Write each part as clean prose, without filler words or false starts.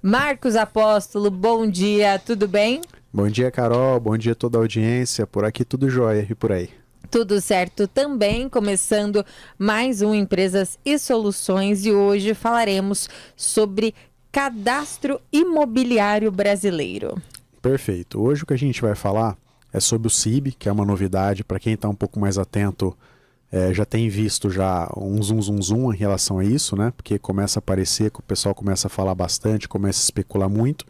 Marcos Apóstolo, bom dia, tudo bem? Bom dia, Carol. Bom dia a toda a audiência. Por aqui tudo jóia e por aí. Tudo certo também, começando mais um Empresas e Soluções e hoje falaremos sobre cadastro imobiliário brasileiro. Perfeito. Hoje o que a gente vai falar é sobre o CIB, que é uma novidade. Para quem está um pouco mais atento, já tem visto já um zoom em relação a isso, né? Porque começa a aparecer, que o pessoal começa a falar bastante, começa a especular muito.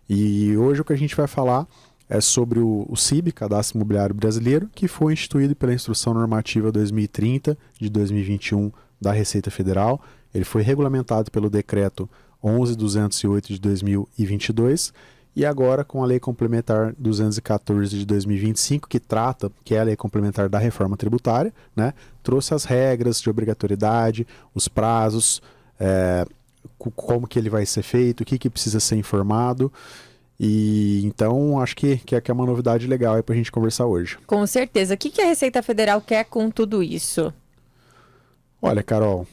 E hoje o que a gente vai falar é sobre o CIB, Cadastro Imobiliário Brasileiro, que foi instituído pela Instrução Normativa 2030 de 2021 da Receita Federal. Ele foi regulamentado pelo Decreto 11.208 de 2022 e agora com a Lei Complementar 214 de 2025, que é a Lei Complementar da Reforma Tributária, né, trouxe as regras de obrigatoriedade, os prazos, como que ele vai ser feito, o que precisa ser informado. E então acho que é uma novidade legal para a gente conversar hoje. Com certeza. O que a Receita Federal quer com tudo isso? Olha, Carol,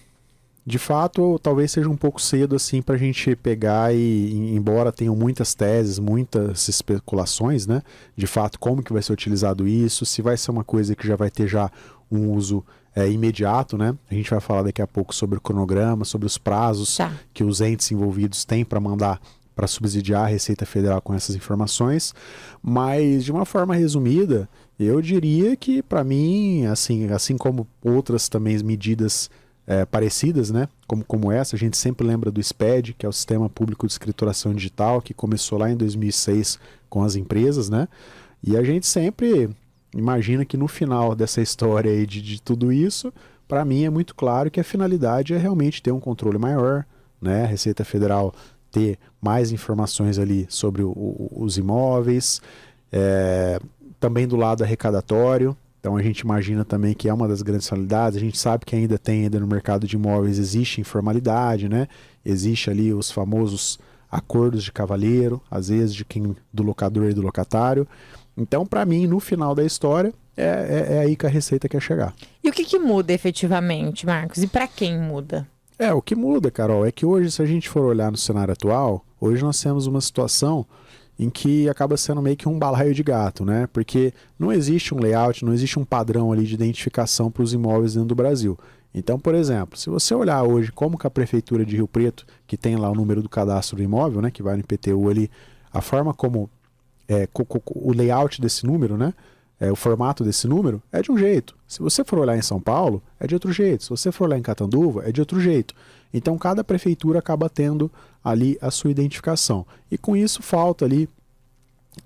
de fato talvez seja um pouco cedo assim para a gente pegar embora tenham muitas teses, muitas especulações, né? De fato, como que vai ser utilizado isso, se vai ser uma coisa que já vai ter já um uso imediato, né? A gente vai falar daqui a pouco sobre o cronograma, sobre os prazos que os entes envolvidos têm para mandar para subsidiar a Receita Federal com essas informações, mas de uma forma resumida, eu diria que para mim, assim como outras também medidas parecidas, né, como essa, a gente sempre lembra do SPED, que é o Sistema Público de Escrituração Digital, que começou lá em 2006 com as empresas, né, e a gente sempre imagina que no final dessa história aí de tudo isso, para mim é muito claro que a finalidade é realmente ter um controle maior, né, a Receita Federal ter mais informações ali sobre os imóveis, também do lado arrecadatório. Então a gente imagina também que é uma das grandes finalidades. A gente sabe que ainda no mercado de imóveis existe informalidade, né? Existe ali os famosos acordos de cavalheiro, às vezes do locador e do locatário. Então, para mim, no final da história, é aí que a Receita quer chegar. E o que muda efetivamente, Marcos? E para quem muda? O que muda, Carol, é que hoje, se a gente for olhar no cenário atual, hoje nós temos uma situação em que acaba sendo meio que um balaio de gato, né? Porque não existe um layout, não existe um padrão ali de identificação para os imóveis dentro do Brasil. Então, por exemplo, se você olhar hoje como que a Prefeitura de Rio Preto, que tem lá o número do cadastro do imóvel, né, que vai no IPTU ali, a forma como o layout desse número, né? O formato desse número é de um jeito. Se você for olhar em São Paulo, é de outro jeito. Se você for olhar em Catanduva, é de outro jeito. Então, cada prefeitura acaba tendo ali a sua identificação. E com isso, falta ali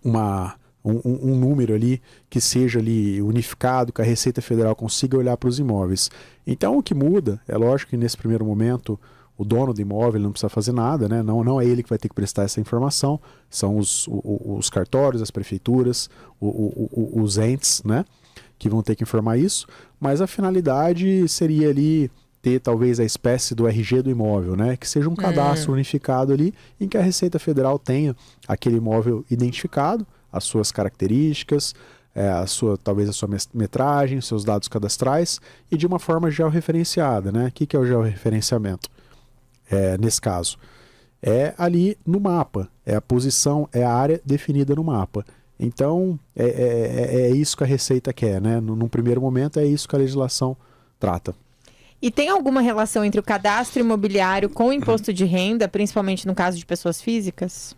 um número ali que seja ali unificado, que a Receita Federal consiga olhar para os imóveis. Então, o que muda, é lógico que nesse primeiro momento, o dono do imóvel não precisa fazer nada, né? Não é ele que vai ter que prestar essa informação, são os cartórios, as prefeituras, os entes, né, que vão ter que informar isso, mas a finalidade seria ali ter talvez a espécie do RG do imóvel, né, que seja um cadastro unificado ali, em que a Receita Federal tenha aquele imóvel identificado, as suas características, talvez a sua metragem, seus dados cadastrais, e de uma forma georreferenciada, né? O que é o georreferenciamento? Nesse caso, é ali no mapa, é a posição, é a área definida no mapa. Então, é isso que a Receita quer, né? Num primeiro momento, é isso que a legislação trata. E tem alguma relação entre o cadastro imobiliário com o imposto de renda, principalmente no caso de pessoas físicas?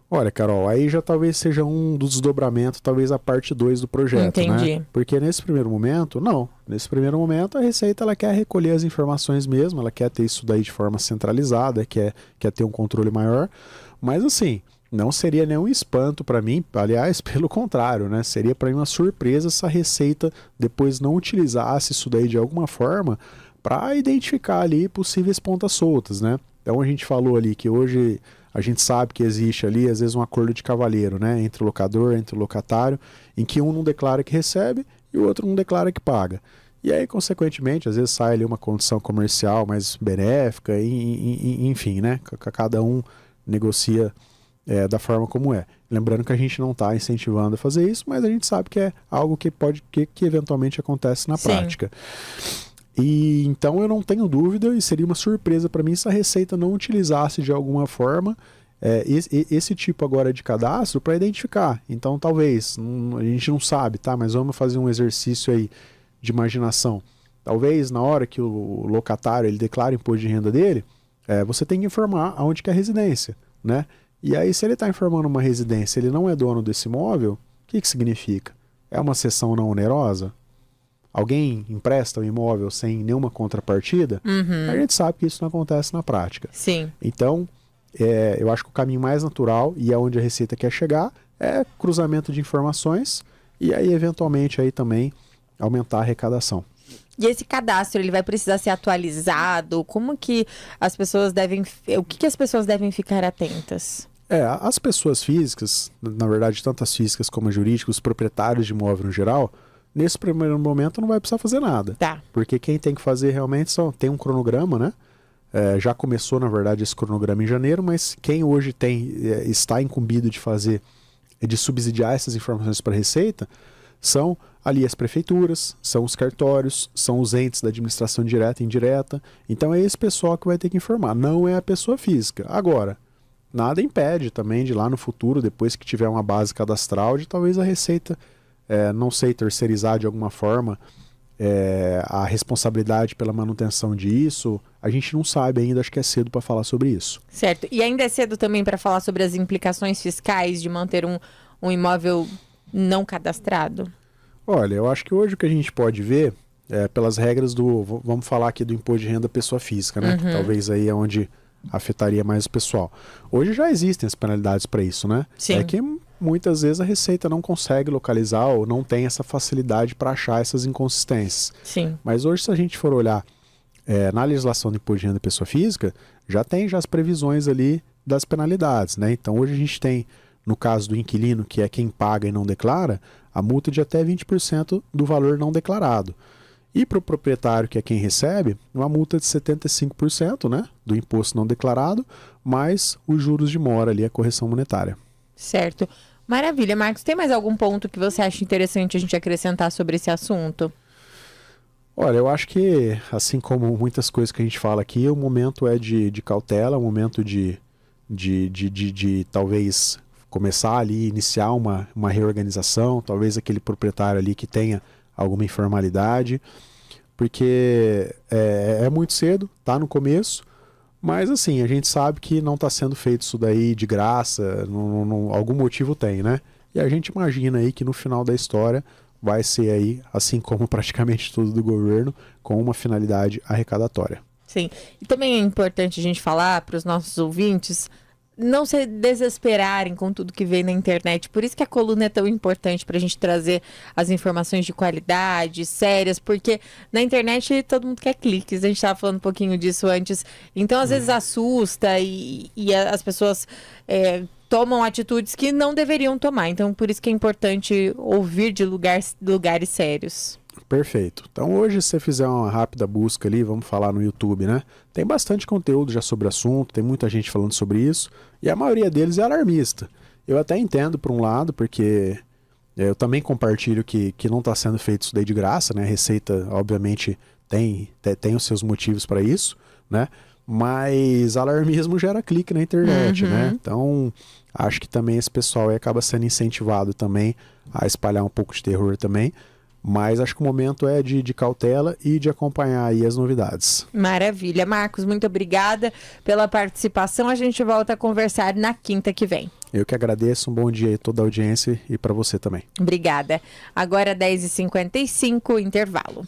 Olha, Carol, aí já talvez seja um dos desdobramentos, talvez a parte 2 do projeto, Entendi. né? Porque nesse primeiro momento, não. Nesse primeiro momento, a Receita ela quer recolher as informações mesmo, ela quer ter isso daí de forma centralizada, quer ter um controle maior. Mas assim, não seria nenhum espanto para mim, aliás, pelo contrário, né? Seria para mim uma surpresa se a Receita depois não utilizasse isso daí de alguma forma para identificar ali possíveis pontas soltas, né? Então a gente falou ali que hoje a gente sabe que existe ali, às vezes, um acordo de cavalheiro, né, entre o locador, entre o locatário, em que um não declara que recebe e o outro não declara que paga. E aí, consequentemente, às vezes sai ali uma condição comercial mais benéfica, enfim, né, cada um negocia da forma como é. Lembrando que a gente não está incentivando a fazer isso, mas a gente sabe que é algo que eventualmente acontece na prática. E então eu não tenho dúvida, e seria uma surpresa para mim se a Receita não utilizasse de alguma forma esse tipo agora de cadastro para identificar. Então, talvez, a gente não sabe, tá? Mas vamos fazer um exercício aí de imaginação. Talvez, na hora que o locatário ele declara o imposto de renda dele, você tem que informar aonde que é a residência, né? E aí, se ele está informando uma residência, ele não é dono desse imóvel, o que significa? É uma cessão não onerosa? Alguém empresta o imóvel sem nenhuma contrapartida? A gente sabe que isso não acontece na prática. Sim. Então, eu acho que o caminho mais natural e aonde a Receita quer chegar é cruzamento de informações e aí, eventualmente, aí também aumentar a arrecadação. E esse cadastro, ele vai precisar ser atualizado? Como que as pessoas devem... O que as pessoas devem ficar atentas? As pessoas físicas, na verdade, tanto as físicas como as jurídicas, os proprietários de imóvel no geral, nesse primeiro momento não vai precisar fazer nada. Tá. Porque quem tem que fazer realmente tem um cronograma, né? Já começou, na verdade, esse cronograma em janeiro, mas quem hoje está incumbido de subsidiar essas informações para a Receita, são ali as prefeituras, são os cartórios, são os entes da administração direta e indireta. Então é esse pessoal que vai ter que informar, não é a pessoa física. Agora, nada impede também de lá no futuro, depois que tiver uma base cadastral, de talvez a Receita, não sei, terceirizar de alguma forma a responsabilidade pela manutenção disso. A gente não sabe ainda, acho que é cedo para falar sobre isso. Certo. E ainda é cedo também para falar sobre as implicações fiscais de manter um imóvel não cadastrado? Olha, eu acho que hoje o que a gente pode ver pelas regras vamos falar aqui do imposto de renda pessoa física, né? Que talvez aí é onde afetaria mais o pessoal. Hoje já existem as penalidades para isso, né? Sim. É que muitas vezes a Receita não consegue localizar ou não tem essa facilidade para achar essas inconsistências. Sim. Mas hoje, se a gente for olhar na legislação do imposto de renda pessoa física, já tem as previsões ali das penalidades, né? Então hoje a gente tem, no caso do inquilino, que é quem paga e não declara, a multa de até 20% do valor não declarado. E para o proprietário, que é quem recebe, uma multa de 75%, né, do imposto não declarado, mais os juros de mora ali, a correção monetária. Certo. Maravilha, Marcos. Tem mais algum ponto que você acha interessante a gente acrescentar sobre esse assunto? Olha, eu acho que, assim como muitas coisas que a gente fala aqui, o momento é de cautela, o momento de talvez começar ali, iniciar uma reorganização, talvez aquele proprietário ali que tenha alguma informalidade, porque é muito cedo, tá no começo, mas assim, a gente sabe que não está sendo feito isso daí de graça, algum motivo tem, né? E a gente imagina aí que no final da história vai ser aí, assim como praticamente tudo do governo, com uma finalidade arrecadatória. Sim, e também é importante a gente falar para os nossos ouvintes não se desesperarem com tudo que vem na internet. Por isso que a coluna é tão importante para a gente trazer as informações de qualidade, sérias, porque na internet todo mundo quer cliques. A gente estava falando um pouquinho disso antes. Então, às vezes assusta e as pessoas tomam atitudes que não deveriam tomar. Então, por isso que é importante ouvir de lugares sérios. Perfeito. Então hoje, se você fizer uma rápida busca ali, vamos falar no YouTube, né? Tem bastante conteúdo já sobre o assunto, tem muita gente falando sobre isso, e a maioria deles é alarmista. Eu até entendo por um lado, porque eu também compartilho que não está sendo feito isso daí de graça, né? A Receita, obviamente, tem os seus motivos para isso, né? Mas alarmismo gera clique na internet, né? Então, acho que também esse pessoal aí acaba sendo incentivado também a espalhar um pouco de terror também. Mas acho que o momento é de cautela e de acompanhar aí as novidades. Maravilha. Marcos, muito obrigada pela participação. A gente volta a conversar na quinta que vem. Eu que agradeço. Um bom dia a toda a audiência e para você também. Obrigada. Agora 10h55, intervalo.